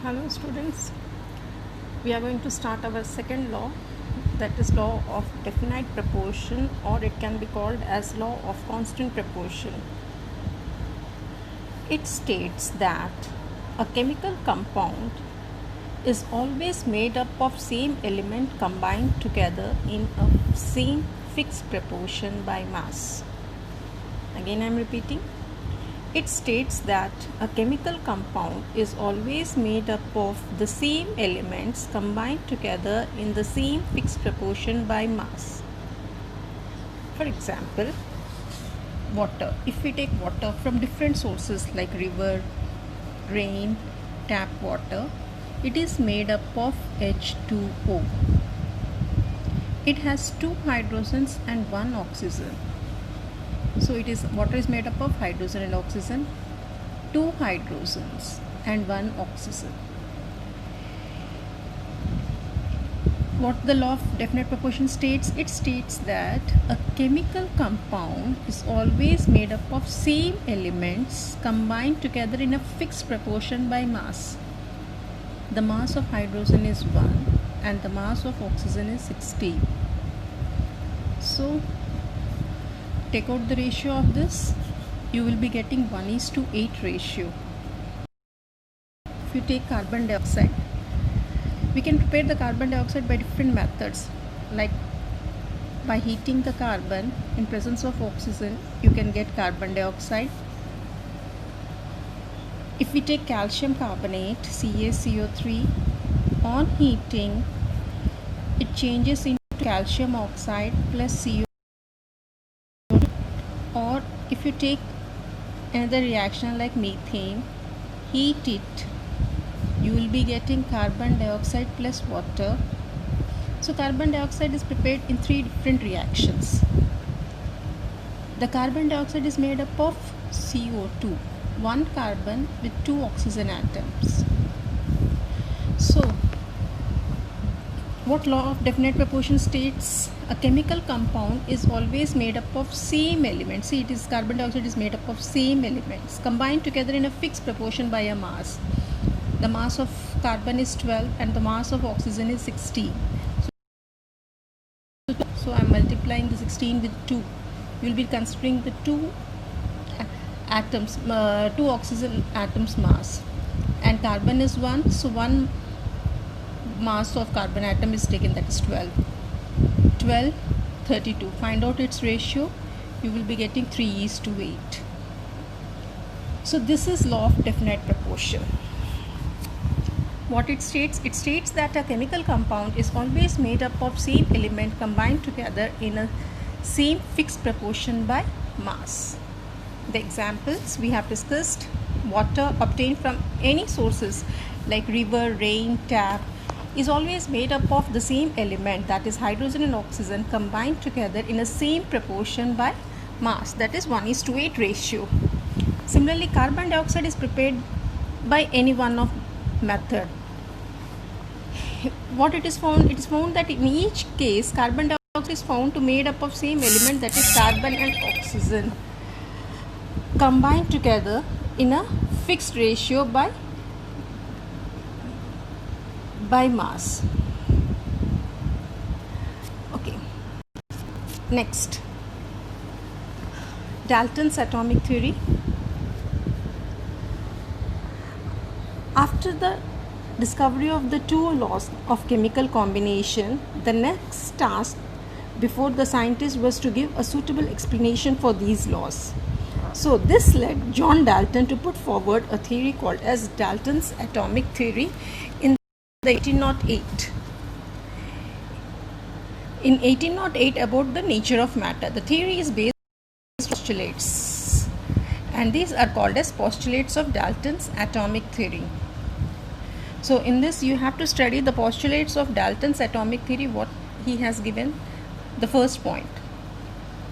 Hello students, we are going to start our second law, that is law of definite proportion, or it can be called as law of constant proportion. It states that a chemical compound is always made up of same element combined together in a same fixed proportion by mass. Again I am repeating. It states that a chemical compound is always made up of the same elements combined together in the same fixed proportion by mass. For example, water. If we take water from different sources like river, rain, tap water, it is made up of H2O. It has 2 hydrogens and 1 oxygen. So water is made up of hydrogen and oxygen, 2 hydrogens and 1 oxygen. What the law of definite proportion states? It states that a chemical compound is always made up of same elements combined together in a fixed proportion by mass. The mass of hydrogen is 1 and the mass of oxygen is 16. So take out the ratio of this, you will be getting 1:8 ratio. If you take carbon dioxide, we can prepare the carbon dioxide by different methods, like by heating the carbon in presence of oxygen, you can get carbon dioxide. If we take calcium carbonate, CaCO3, on heating, it changes into calcium oxide plus CO. Or if you take another reaction like methane, heat it, you will be getting carbon dioxide plus water. So carbon dioxide is prepared in 3 different reactions. The carbon dioxide is made up of CO2, 1 carbon with 2 oxygen atoms. So what law of definite proportion states? A chemical compound is always made up of same elements. See, carbon dioxide is made up of same elements combined together in a fixed proportion by a mass. The mass of carbon is 12 and the mass of oxygen is 16. So I am multiplying the 16 with 2. You will be considering the 2 atoms, 2 oxygen atoms mass, and carbon is 1. So 1 mass of carbon atom is taken, that is 12. 12, 32. Find out its ratio. You will be getting 3:8. So this is law of definite proportion. What it states? It states that a chemical compound is always made up of same element combined together in a same fixed proportion by mass. The examples we have discussed: water obtained from any sources like river, rain, tap, is always made up of the same element, that is hydrogen and oxygen, combined together in a same proportion by mass, that is 1:8 ratio. Similarly, carbon dioxide is prepared by any one of method. What it is found? It is found that in each case carbon dioxide is found to made up of same element, that is carbon and oxygen, combined together in a fixed ratio by mass. Okay, next, Dalton's atomic theory. After the discovery of the 2 laws of chemical combination, the next task before the scientist was to give a suitable explanation for these laws. So this led John Dalton to put forward a theory called as Dalton's atomic theory in 1808. In 1808, about the nature of matter. The theory is based on postulates, and these are called as postulates of Dalton's atomic theory. So in this you have to study the postulates of Dalton's atomic theory. What he has given: the first point,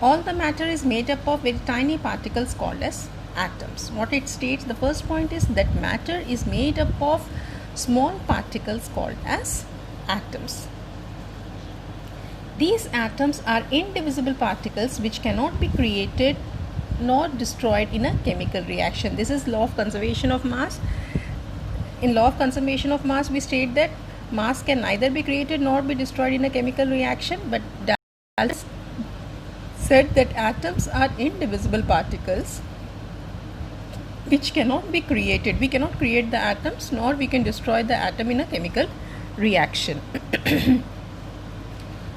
all the matter is made up of very tiny particles called as atoms. What it states, the first point is that matter is made up of small particles called as atoms. These atoms are indivisible particles which cannot be created nor destroyed in a chemical reaction. This is law of conservation of mass. in law of conservation of mass, we state that mass can neither be created nor be destroyed in a chemical reaction, but Dalton said that atoms are indivisible particles which cannot be created. We cannot create the atoms nor we can destroy the atom in a chemical reaction.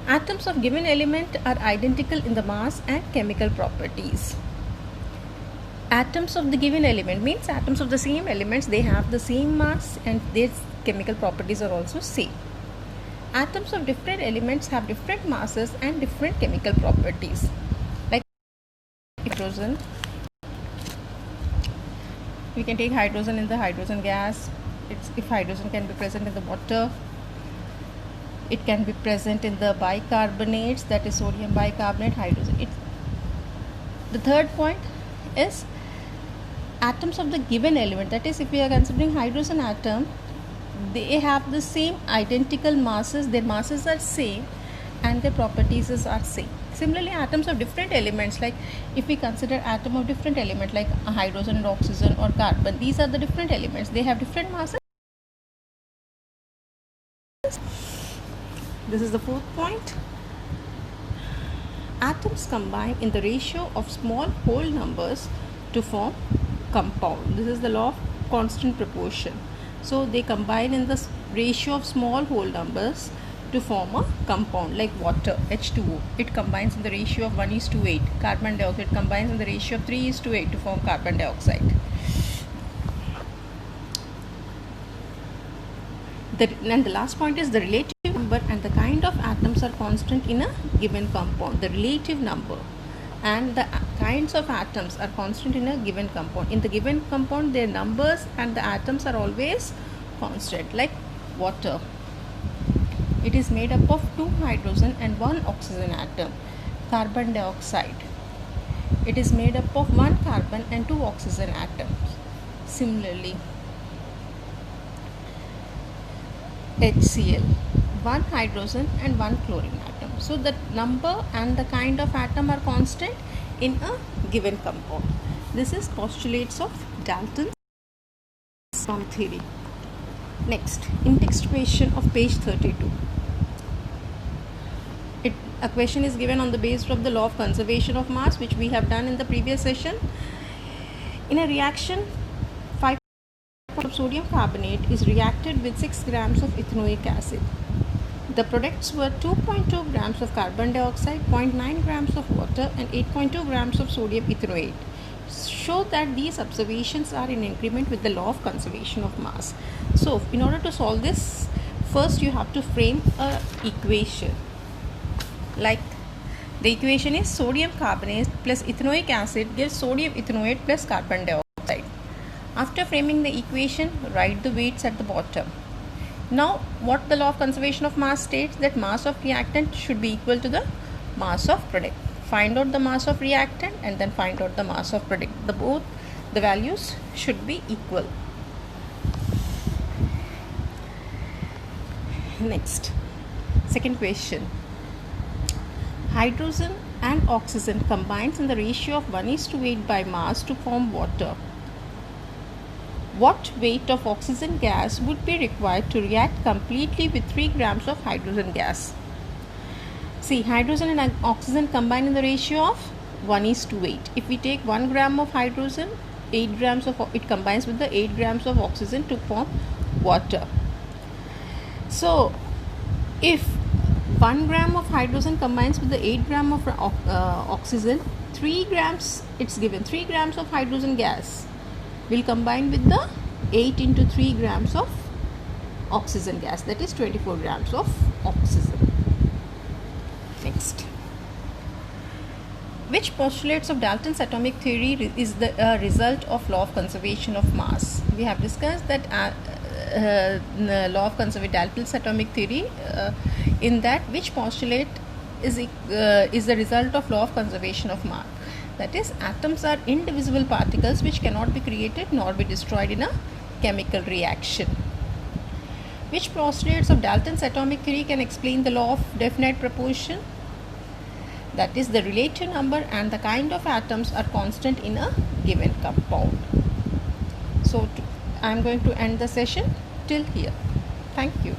Atoms of given element are identical in the mass and chemical properties. Atoms of the given element means atoms of the same elements, they have the same mass and their chemical properties are also same. Atoms of different elements have different masses and different chemical properties. Like hydrogen, we can take hydrogen in the hydrogen gas. If hydrogen can be present in the water, it can be present in the bicarbonates, that is sodium bicarbonate, hydrogen. The third point is atoms of the given element, that is if we are considering hydrogen atom, they have the same identical masses, their masses are same and their properties are same. Similarly, atoms of different elements, like if we consider atom of different element like hydrogen and oxygen or carbon, these are the different elements, they have different masses. This is the fourth point. Atoms combine in the ratio of small whole numbers to form compound. This is the law of constant proportion. So they combine in the ratio of small whole numbers to form a compound, like water, H2O. It combines in the ratio of 1:8. Carbon dioxide combines in the ratio of 3:8 to form carbon dioxide. And the last point is the relative number and the kind of atoms are constant in a given compound. The relative number and the kinds of atoms are constant in a given compound. In the given compound, their numbers and the atoms are always constant. Like water, it is made up of 2 hydrogen and 1 oxygen atom. Carbon dioxide, it is made up of 1 carbon and 2 oxygen atoms. Similarly, HCl, 1 hydrogen and 1 chlorine atom. So the number and the kind of atom are constant in a given compound. This is postulates of Dalton's atomic theory. Next, in text question of page 32. A question is given on the basis of the law of conservation of mass, which we have done in the previous session. In a reaction, 5 of sodium carbonate is reacted with 6 grams of ethanoic acid. The products were 2.2 grams of carbon dioxide, 0.9 grams of water and 8.2 grams of sodium ethanoate. Show that these observations are in agreement with the law of conservation of mass. So in order to solve this, first you have to frame a equation. Like the equation is sodium carbonate plus ethanoic acid gives sodium ethanoate plus carbon dioxide. After framing the equation, write the weights at the bottom. Now what the law of conservation of mass states, that mass of reactant should be equal to the mass of product. Find out the mass of reactant and then find out the mass of product. Both the values should be equal. Next, second question. Hydrogen and oxygen combines in the ratio of 1:8 by mass to form water. What weight of oxygen gas would be required to react completely with 3 grams of hydrogen gas? See, hydrogen and oxygen combine in the ratio of 1:8. If we take 1 gram of hydrogen, 8 grams of it combines with the 8 grams of oxygen to form water. So, if 1 gram of hydrogen combines with the 8 gram of oxygen, 3 grams, it's given 3 grams of hydrogen gas will combine with the 8 into 3 grams of oxygen gas, that is 24 grams of oxygen. Next, which postulates of Dalton's atomic theory is the result of law of conservation of mass? We have discussed that law of conservation, Dalton's atomic theory, in that which postulate is the result of law of conservation of mass. That is, atoms are indivisible particles which cannot be created nor be destroyed in a chemical reaction. Which postulates of Dalton's atomic theory can explain the law of definite proportion? That is, the relative number and the kind of atoms are constant in a given compound. So I'm going to end the session till here. Thank you.